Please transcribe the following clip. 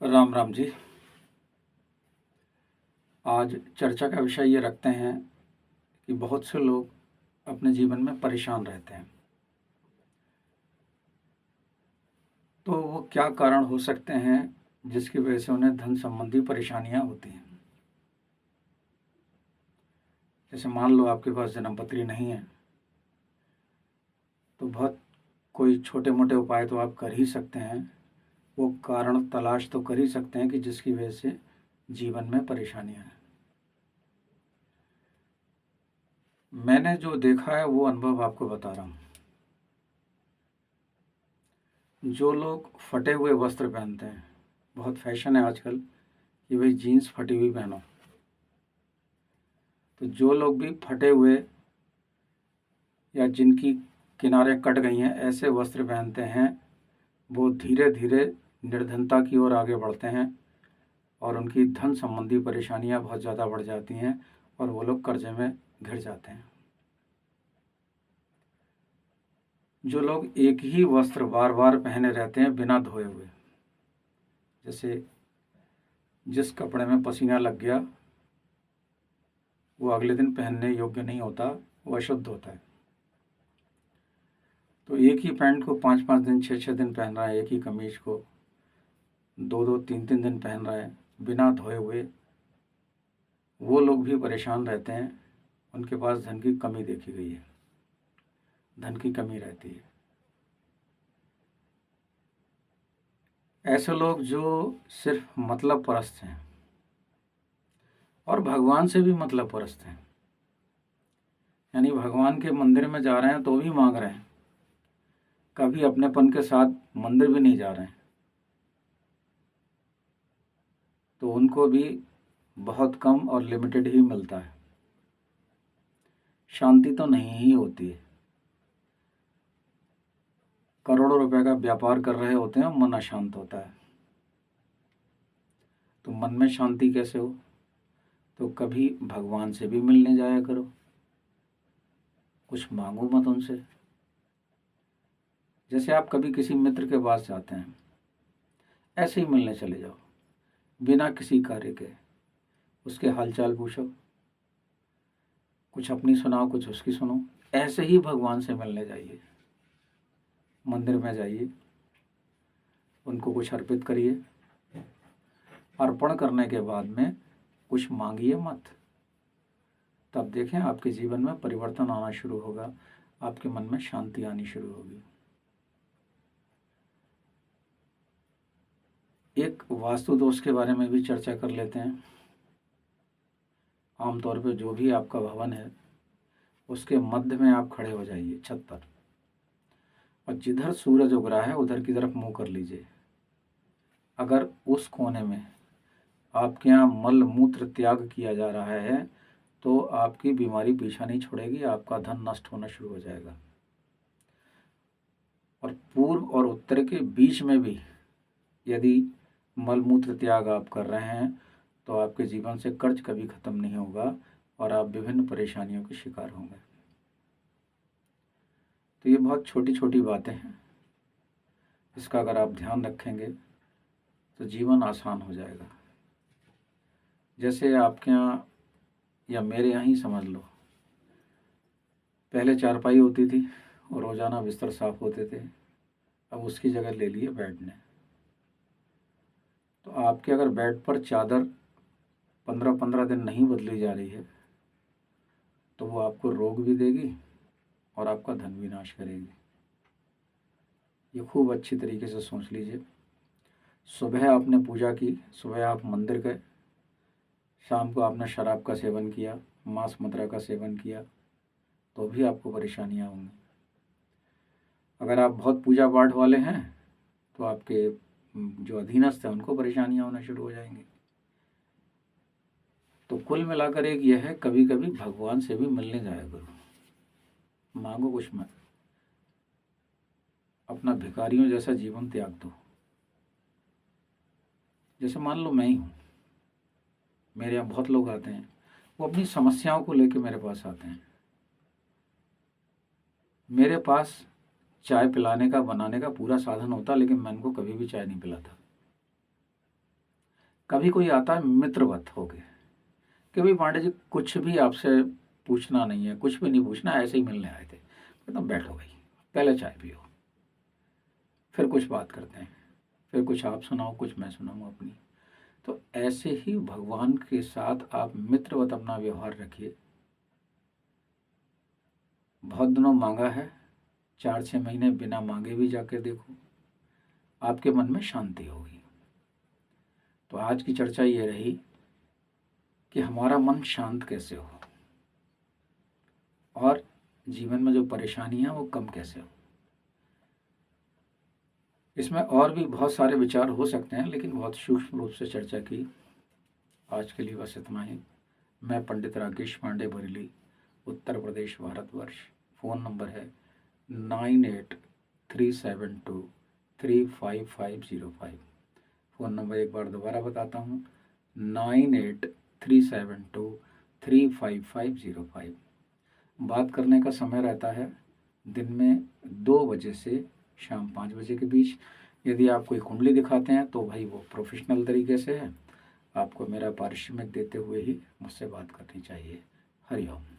राम राम जी। आज चर्चा का विषय ये रखते हैं कि बहुत से लोग अपने जीवन में परेशान रहते हैं। तो वो क्या कारण हो सकते हैं जिसकी वजह से उन्हें धन संबंधी परेशानियां होती हैं। जैसे मान लो आपके पास जन्म पत्री नहीं है, तो बहुत कोई छोटे मोटे उपाय तो आप कर ही सकते हैं। वो कारण तलाश तो कर ही सकते हैं कि जिसकी वजह से जीवन में परेशानियां हैं। मैंने जो देखा है वो अनुभव आपको बता रहा हूँ। जो लोग फटे हुए वस्त्र पहनते हैं, बहुत फैशन है आजकल कि भाई जीन्स फटी हुई पहनो। तो जो लोग भी फटे हुए या जिनकी किनारे कट गई हैं ऐसे वस्त्र पहनते हैं, वो धीरे धीरे निर्धनता की ओर आगे बढ़ते हैं और उनकी धन संबंधी परेशानियां बहुत ज़्यादा बढ़ जाती हैं और वो लोग कर्जे में घिर जाते हैं। जो लोग एक ही वस्त्र बार बार पहने रहते हैं बिना धोए हुए, जैसे जिस कपड़े में पसीना लग गया वो अगले दिन पहनने योग्य नहीं होता, वो अशुद्ध होता है। तो एक ही पैंट को 5-5 दिन 6-6 दिन पहन रहा है, एक ही कमीज को 2-2 3-3 दिन पहन रहा है बिना धोए हुए, वो लोग भी परेशान रहते हैं। उनके पास धन की कमी देखी गई है, धन की कमी रहती है। ऐसे लोग जो सिर्फ मतलब परस्त हैं और भगवान से भी मतलब परस्त हैं, यानी भगवान के मंदिर में जा रहे हैं तो भी मांग रहे हैं, कभी अपनेपन के साथ मंदिर भी नहीं जा रहे हैं, तो उनको भी बहुत कम और लिमिटेड ही मिलता है। शांति तो नहीं ही होती है। करोड़ों रुपए का व्यापार कर रहे होते हैं, मन अशांत होता है। तो मन में शांति कैसे हो? तो कभी भगवान से भी मिलने जाया करो, कुछ मांगो मत उनसे। जैसे आप कभी किसी मित्र के पास जाते हैं, ऐसे ही मिलने चले जाओ बिना किसी कार्य के, उसके हालचाल पूछो, कुछ अपनी सुनाओ कुछ उसकी सुनो। ऐसे ही भगवान से मिलने जाइए, मंदिर में जाइए, उनको कुछ अर्पित करिए। अर्पण करने के बाद में कुछ मांगिए मत। तब देखें आपके जीवन में परिवर्तन आना शुरू होगा, आपके मन में शांति आनी शुरू होगी। एक वास्तु दोष के बारे में भी चर्चा कर लेते हैं। आमतौर पर जो भी आपका भवन है उसके मध्य में आप खड़े हो जाइए छत पर, और जिधर सूरज उग रहा है उधर की तरफ मुंह कर लीजिए। अगर उस कोने में आपके यहाँ मल मूत्र त्याग किया जा रहा है तो आपकी बीमारी पीछा नहीं छोड़ेगी, आपका धन नष्ट होना शुरू हो जाएगा। और पूर्व और उत्तर के बीच में भी यदि मल मूत्र त्याग आप कर रहे हैं तो आपके जीवन से कर्ज कभी खत्म नहीं होगा और आप विभिन्न परेशानियों के शिकार होंगे। तो ये बहुत छोटी छोटी बातें हैं, इसका अगर आप ध्यान रखेंगे तो जीवन आसान हो जाएगा। जैसे आपके यहाँ या मेरे यहाँ ही समझ लो, पहले चारपाई होती थी और रोज़ाना बिस्तर साफ होते थे, अब उसकी जगह ले लिए बेड ने। तो आपके अगर बेड पर चादर 15-15 दिन नहीं बदली जा रही है तो वो आपको रोग भी देगी और आपका धन भी नाश करेगी। ये खूब अच्छी तरीके से सोच लीजिए। सुबह आपने पूजा की, सुबह आप मंदिर गए, शाम को आपने शराब का सेवन किया, मांस मदिरा का सेवन किया, तो भी आपको परेशानियां होंगी। अगर आप बहुत पूजा पाठ वाले हैं तो आपके जो अधीनस्थ हैं उनको परेशानियां होना शुरू हो जाएंगी। तो कुल मिलाकर एक यह है, कभी कभी भगवान से भी मिलने जाया करो, मांगो कुछ मत, अपना भिखारियों जैसा जीवन त्याग दो। जैसे मान लो मैं ही हूँ, मेरे यहाँ बहुत लोग आते हैं, वो अपनी समस्याओं को लेकर मेरे पास आते हैं। मेरे पास चाय पिलाने का बनाने का पूरा साधन होता, लेकिन मैं उनको कभी भी चाय नहीं पिलाता। कभी कोई आता है मित्रवत हो गए कि भाई पांडे जी कुछ भी आपसे पूछना नहीं है, कुछ भी नहीं पूछना, ऐसे ही मिलने आए थे, मतलब बैठो भाई, पहले चाय पियो, फिर कुछ बात करते हैं, फिर कुछ आप सुनाओ, कुछ मैं सुनाऊँ अपनी। तो ऐसे ही भगवान के साथ आप मित्रवत अपना व्यवहार रखिए। बहुत दिनों मांगा है, 4-6 महीने बिना मांगे भी जाके देखो, आपके मन में शांति होगी। तो आज की चर्चा ये रही कि हमारा मन शांत कैसे हो और जीवन में जो परेशानियां वो कम कैसे हो। इसमें और भी बहुत सारे विचार हो सकते हैं, लेकिन बहुत सूक्ष्म रूप से चर्चा की। आज के लिए बस इतना ही। मैं पंडित राकेश पांडे, बरेली, उत्तर प्रदेश, भारतवर्ष। फ़ोन नंबर है 9837235505। फ़ोन नंबर एक बार दोबारा बताता हूँ, 9837235505। बात करने का समय रहता है दिन में 2 बजे से शाम 5 बजे के बीच। यदि आप कोई कुंडली दिखाते हैं तो भाई वो प्रोफेशनल तरीके से है, आपको मेरा पारिश्रमिक देते हुए ही मुझसे बात करनी चाहिए। हरि ओम।